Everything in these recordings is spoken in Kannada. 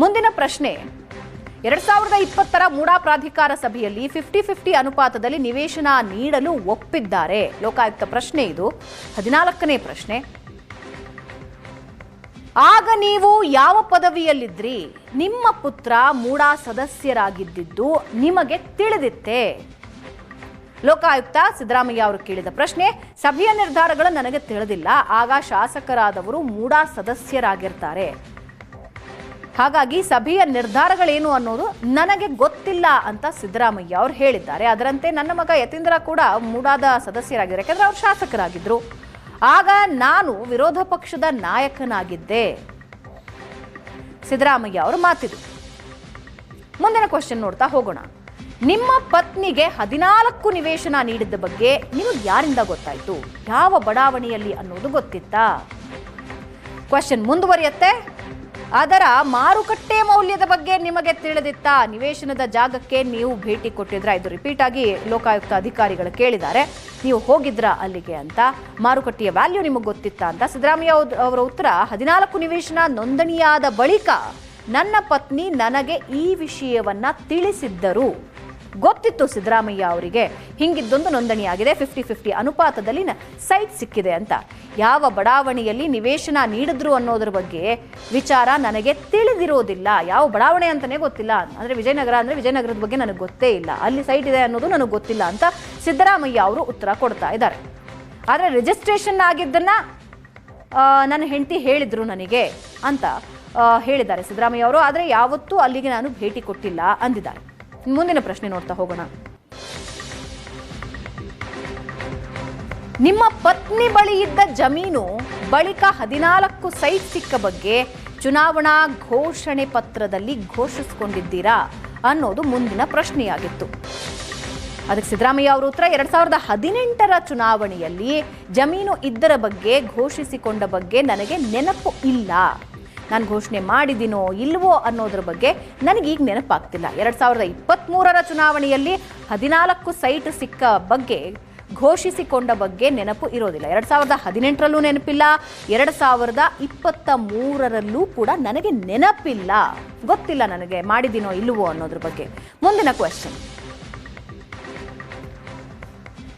ಮುಂದಿನ ಪ್ರಶ್ನೆ, 2020 ಮೂಡಾ ಪ್ರಾಧಿಕಾರ ಸಭೆಯಲ್ಲಿ 50-50 ಅನುಪಾತದಲ್ಲಿ ನಿವೇಶನ ನೀಡಲು ಒಪ್ಪಿದ್ದಾರೆ. ಲೋಕಾಯುಕ್ತ ಪ್ರಶ್ನೆ ಇದು, 14ನೇ ಪ್ರಶ್ನೆ. ಆಗ ನೀವು ಯಾವ ಪದವಿಯಲ್ಲಿದ್ರಿ? ನಿಮ್ಮ ಪುತ್ರ ಮೂಡಾ ಸದಸ್ಯರಾಗಿದ್ದು ನಿಮಗೆ ತಿಳಿದಿತ್ತೆ? ಲೋಕಾಯುಕ್ತ ಸಿದ್ದರಾಮಯ್ಯ ಅವರು ಕೇಳಿದ ಪ್ರಶ್ನೆ. ಸಭೆಯ ನಿರ್ಧಾರಗಳು ನನಗೆ ತಿಳಿದಿಲ್ಲ, ಆಗ ಶಾಸಕರಾದವರು ಮೂಡಾ ಸದಸ್ಯರಾಗಿರ್ತಾರೆ, ಹಾಗಾಗಿ ಸಭೆಯ ನಿರ್ಧಾರಗಳೇನು ಅನ್ನೋದು ನನಗೆ ಗೊತ್ತಿಲ್ಲ ಅಂತ ಸಿದ್ದರಾಮಯ್ಯ ಅವರು ಹೇಳಿದ್ದಾರೆ. ಅದರಂತೆ ನನ್ನ ಮಗ ಯತೀಂದ್ರ ಕೂಡ ಮೂಡಾದ ಸದಸ್ಯರಾಗಿದ್ದಾರೆ, ಯಾಕಂದ್ರೆ ಅವರು ಶಾಸಕರಾಗಿದ್ರು. ಆಗ ನಾನು ವಿರೋಧ ಪಕ್ಷದ ನಾಯಕನಾಗಿದ್ದೆ. ಸಿದ್ದರಾಮಯ್ಯ ಅವರು ಮಾತಿದ್ರು. ಮುಂದಿನ ಕ್ವಶನ್ ನೋಡ್ತಾ ಹೋಗೋಣ. ನಿಮ್ಮ ಪತ್ನಿಗೆ 14 ನಿವೇಶನ ನೀಡಿದ್ದ ಬಗ್ಗೆ ನಿಮಗೆ ಯಾರಿಂದ ಗೊತ್ತಾಯ್ತು? ಯಾವ ಬಡಾವಣೆಯಲ್ಲಿ ಅನ್ನೋದು ಗೊತ್ತಿತ್ತಾ? ಕ್ವಶನ್ ಮುಂದುವರಿಯುತ್ತೆ. ಅದರ ಮಾರುಕಟ್ಟೆ ಮೌಲ್ಯದ ಬಗ್ಗೆ ನಿಮಗೆ ತಿಳಿದಿತ್ತಾ? ನಿವೇಶನದ ಜಾಗಕ್ಕೆ ನೀವು ಭೇಟಿ ಕೊಟ್ಟಿದ್ರಾ? ಇದು ರಿಪೀಟ್ ಆಗಿ ಲೋಕಾಯುಕ್ತ ಅಧಿಕಾರಿಗಳು ಕೇಳಿದ್ದಾರೆ. ನೀವು ಹೋಗಿದ್ರಾ ಅಲ್ಲಿಗೆ ಅಂತ? ಮಾರುಕಟ್ಟೆಯ ವ್ಯಾಲ್ಯೂ ನಿಮಗೆ ಗೊತ್ತಿತ್ತಾ ಅಂತ ಸಿದ್ದರಾಮಯ್ಯ ಅವರ ಉತ್ತರ, 14 ನಿವೇಶನ ನೋಂದಣಿಯಾದ ಬಳಿಕ ನನ್ನ ಪತ್ನಿ ನನಗೆ ಈ ವಿಷಯವನ್ನ ತಿಳಿಸಿದ್ದರು. ಗೊತ್ತಿತ್ತು ಸಿದ್ದರಾಮಯ್ಯ ಅವರಿಗೆ ಹಿಂಗಿದ್ದೊಂದು ನೋಂದಣಿಯಾಗಿದೆ, 50-50 ಅನುಪಾತದಲ್ಲಿ ಸೈಟ್ ಸಿಕ್ಕಿದೆ ಅಂತ. ಯಾವ ಬಡಾವಣೆಯಲ್ಲಿ ನಿವೇಶನ ನೀಡಿದ್ರು ಅನ್ನೋದ್ರ ಬಗ್ಗೆ ವಿಚಾರ ನನಗೆ ತಿಳಿದಿರೋದಿಲ್ಲ. ಯಾವ ಬಡಾವಣೆ ಅಂತಾನೆ ಗೊತ್ತಿಲ್ಲ. ಅಂದ್ರೆ ವಿಜಯನಗರದ ಬಗ್ಗೆ ನನಗೆ ಗೊತ್ತೇ ಇಲ್ಲ, ಅಲ್ಲಿ ಸೈಟ್ ಇದೆ ಅನ್ನೋದು ನನಗೆ ಗೊತ್ತಿಲ್ಲ ಅಂತ ಸಿದ್ದರಾಮಯ್ಯ ಅವರು ಉತ್ತರ ಕೊಡ್ತಾ ಇದ್ದಾರೆ. ಆದರೆ ರಿಜಿಸ್ಟ್ರೇಷನ್ ಆಗಿದ್ದನ್ನ ನನ್ನ ಹೆಂಡತಿ ಹೇಳಿದ್ರು ನನಗೆ ಅಂತ ಹೇಳಿದ್ದಾರೆ ಸಿದ್ದರಾಮಯ್ಯ ಅವರು. ಆದರೆ ಯಾವತ್ತೂ ಅಲ್ಲಿಗೆ ನಾನು ಭೇಟಿ ಕೊಟ್ಟಿಲ್ಲ ಅಂದಿದ್ದಾರೆ. ಮುಂದಿನ ಪ್ರಶ್ನೆ ನೋಡ್ತಾ ಹೋಗೋಣ. ನಿಮ್ಮ ಪತ್ನಿ ಬಳಿ ಇದ್ದ ಜಮೀನು ಬಳಿಕ 14 ಸೈಟ್ ಸಿಕ್ಕ ಬಗ್ಗೆ ಚುನಾವಣಾ ಘೋಷಣೆ ಪತ್ರದಲ್ಲಿ ಘೋಷಿಸಿಕೊಂಡಿದ್ದೀರಾ ಅನ್ನೋದು ಮುಂದಿನ ಪ್ರಶ್ನೆಯಾಗಿತ್ತು. ಅದಕ್ಕೆ ಸಿದ್ದರಾಮಯ್ಯ ಅವರ ಉತ್ತರ, 2018 ಚುನಾವಣೆಯಲ್ಲಿ ಜಮೀನು ಇದ್ದರ ಬಗ್ಗೆ ಘೋಷಿಸಿಕೊಂಡ ಬಗ್ಗೆ ನನಗೆ ನೆನಪು ಇಲ್ಲ. ನಾನು ಘೋಷಣೆ ಮಾಡಿದ್ದೀನೋ ಇಲ್ವೋ ಅನ್ನೋದ್ರ ಬಗ್ಗೆ ನನಗೀಗ ನೆನಪಾಗ್ತಿಲ್ಲ. 2023 ಚುನಾವಣೆಯಲ್ಲಿ 14 ಸೈಟ್ ಸಿಕ್ಕ ಬಗ್ಗೆ ಘೋಷಿಸಿಕೊಂಡ ಬಗ್ಗೆ ನೆನಪು ಇರೋದಿಲ್ಲ. 2018ರಲ್ಲೂ ನೆನಪಿಲ್ಲ, 2023ರಲ್ಲೂ ಕೂಡ ನನಗೆ ನೆನಪಿಲ್ಲ, ಗೊತ್ತಿಲ್ಲ ನನಗೆ ಮಾಡಿದ್ದೀನೋ ಇಲ್ವೋ ಅನ್ನೋದ್ರ ಬಗ್ಗೆ. ಮುಂದಿನ ಕ್ವೆಶ್ಚನ್,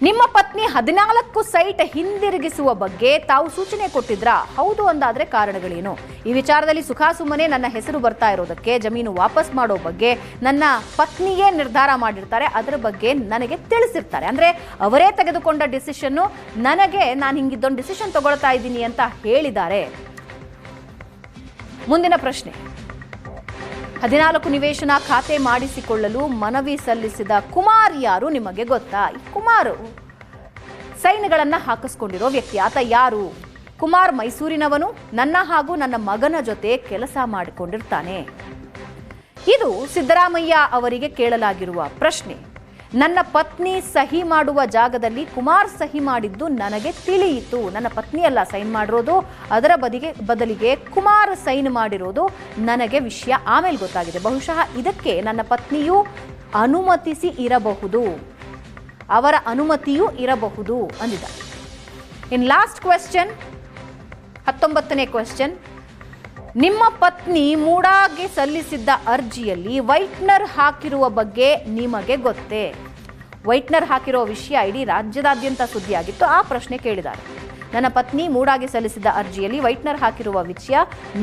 ನಿಮ್ಮ ಪತ್ನಿ 14 ಸೈಟ್ ಹಿಂದಿರುಗಿಸುವ ಬಗ್ಗೆ ತಾವು ಸೂಚನೆ ಕೊಟ್ಟಿದ್ರಾ? ಹೌದು ಅಂದಾದ್ರೆ ಕಾರಣಗಳೇನು? ಈ ವಿಚಾರದಲ್ಲಿ ಸುಖಾಸುಮ್ಮನೆ ನನ್ನ ಹೆಸರು ಬರ್ತಾ ಇರೋದಕ್ಕೆ, ಜಮೀನು ವಾಪಸ್ ಮಾಡೋ ಬಗ್ಗೆ ನನ್ನ ಪತ್ನಿಯೇ ನಿರ್ಧಾರ ಮಾಡಿರ್ತಾರೆ, ಅದರ ಬಗ್ಗೆ ನನಗೆ ತಿಳಿಸಿರ್ತಾರೆ. ಅಂದ್ರೆ ಅವರೇ ತೆಗೆದುಕೊಂಡ ಡಿಸಿಷನ್ನು ನನಗೆ, ನಾನು ಹಿಂಗಿದ್ದೊಂದು ಡಿಸಿಷನ್ ತಗೊಳ್ತಾ ಇದ್ದೀನಿ ಅಂತ ಹೇಳಿದ್ದಾರೆ. ಮುಂದಿನ ಪ್ರಶ್ನೆ, 14 ನಿವೇಶನ ಖಾತೆ ಮಾಡಿಸಿಕೊಳ್ಳಲು ಮನವಿ ಸಲ್ಲಿಸಿದ ಕುಮಾರ್ ಯಾರು ನಿಮಗೆ ಗೊತ್ತಾ? ಈ ಕುಮಾರ್ ಸೈನ್ಗಳನ್ನ ಹಾಕಿಸ್ಕೊಂಡಿರೋ ವ್ಯಕ್ತಿ. ಆತ ಯಾರು? ಕುಮಾರ್ ಮೈಸೂರಿನವನು, ನನ್ನ ಹಾಗೂ ನನ್ನ ಮಗನ ಜೊತೆ ಕೆಲಸ ಮಾಡಿಕೊಂಡಿರ್ತಾನೆ. ಇದು ಸಿದ್ದರಾಮಯ್ಯ ಅವರಿಗೆ ಕೇಳಲಾಗಿರುವ ಪ್ರಶ್ನೆ. ನನ್ನ ಪತ್ನಿ ಸಹಿ ಮಾಡುವ ಜಾಗದಲ್ಲಿ ಕುಮಾರ್ ಸಹಿ ಮಾಡಿದ್ದು ನನಗೆ ತಿಳಿಯಿತು. ನನ್ನ ಪತ್ನಿಯಲ್ಲ ಸೈನ್ ಮಾಡಿರೋದು, ಅದರ ಬದಲಿಗೆ ಕುಮಾರ್ ಸೈನ್ ಮಾಡಿರೋದು ನನಗೆ ವಿಷಯ ಆಮೇಲೆ ಗೊತ್ತಾಗಿದೆ. ಬಹುಶಃ ಇದಕ್ಕೆ ನನ್ನ ಪತ್ನಿಯೂ ಅನುಮತಿಸಿ ಇರಬಹುದು, ಅವರ ಅನುಮತಿಯೂ ಇರಬಹುದು ಅಂದಿದ. ಇನ್ ಲಾಸ್ಟ್ ಕ್ವೆಶ್ಚನ್, 19ನೇ ಕ್ವೆಶ್ಚನ್, ನಿಮ್ಮ ಪತ್ನಿ ಮೂಡಾಗೆ ಸಲ್ಲಿಸಿದ್ದ ಅರ್ಜಿಯಲ್ಲಿ ವೈಟ್ನರ್ ಹಾಕಿರುವ ಬಗ್ಗೆ ನಿಮಗೆ ಗೊತ್ತೇ? ವೈಟ್ನರ್ ಹಾಕಿರೋ ವಿಷಯ ಇಡೀ ರಾಜ್ಯದಾದ್ಯಂತ ಸುದ್ದಿಯಾಗಿತ್ತು. ಆ ಪ್ರಶ್ನೆ ಕೇಳಿದ್ದಾರೆ. ನನ್ನ ಪತ್ನಿ ಮೂಡಾಗೆ ಸಲ್ಲಿಸಿದ್ದ ಅರ್ಜಿಯಲ್ಲಿ ವೈಟ್ನರ್ ಹಾಕಿರುವ ವಿಷಯ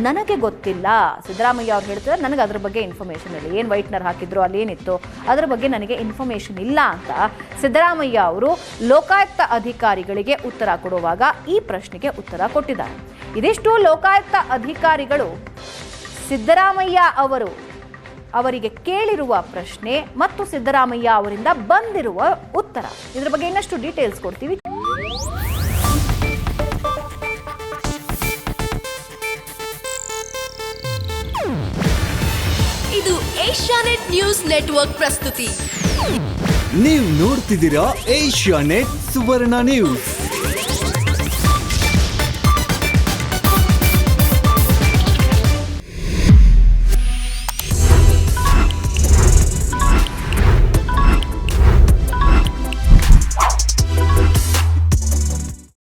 ನನಗೆ ಗೊತ್ತಿಲ್ಲ. ಸಿದ್ದರಾಮಯ್ಯ ಅವ್ರು ಹೇಳ್ತಿದ್ದಾರೆ, ನನಗೆ ಅದ್ರ ಬಗ್ಗೆ ಇನ್ಫಾರ್ಮೇಷನ್ ಇಲ್ಲ, ಏನು ವೈಟ್ನರ್ ಹಾಕಿದ್ರು ಅಲ್ಲೇನಿತ್ತು ಅದರ ಬಗ್ಗೆ ನನಗೆ ಇನ್ಫಾರ್ಮೇಷನ್ ಇಲ್ಲ ಅಂತ ಸಿದ್ದರಾಮಯ್ಯ ಅವರು ಲೋಕಾಯುಕ್ತ ಅಧಿಕಾರಿಗಳಿಗೆ ಉತ್ತರ ಕೊಡುವಾಗ ಈ ಪ್ರಶ್ನೆಗೆ ಉತ್ತರ ಕೊಟ್ಟಿದ್ದಾರೆ. ಇದಿಷ್ಟು ಲೋಕಾಯುಕ್ತ ಅಧಿಕಾರಿಗಳು ಸಿದ್ದರಾಮಯ್ಯ ಅವರಿಗೆ ಕೇಳಿರುವ ಪ್ರಶ್ನೆ ಮತ್ತು ಸಿದ್ದರಾಮಯ್ಯ ಅವರಿಂದ ಬಂದಿರುವ ಉತ್ತರ. ಇದರ ಬಗ್ಗೆ ಇನ್ನಷ್ಟು ಡೀಟೇಲ್ಸ್ ಕೊಡ್ತೀವಿ. ಇದು ಏಷ್ಯಾನೆಟ್ ನ್ಯೂಸ್ ನೆಟ್ವರ್ಕ್ ಪ್ರಸ್ತುತಿ. ನೀವು ನೋಡ್ತಿದ್ದೀರಾ ಏಷ್ಯಾನೆಟ್ ಸುವರ್ಣ ನ್ಯೂಸ್.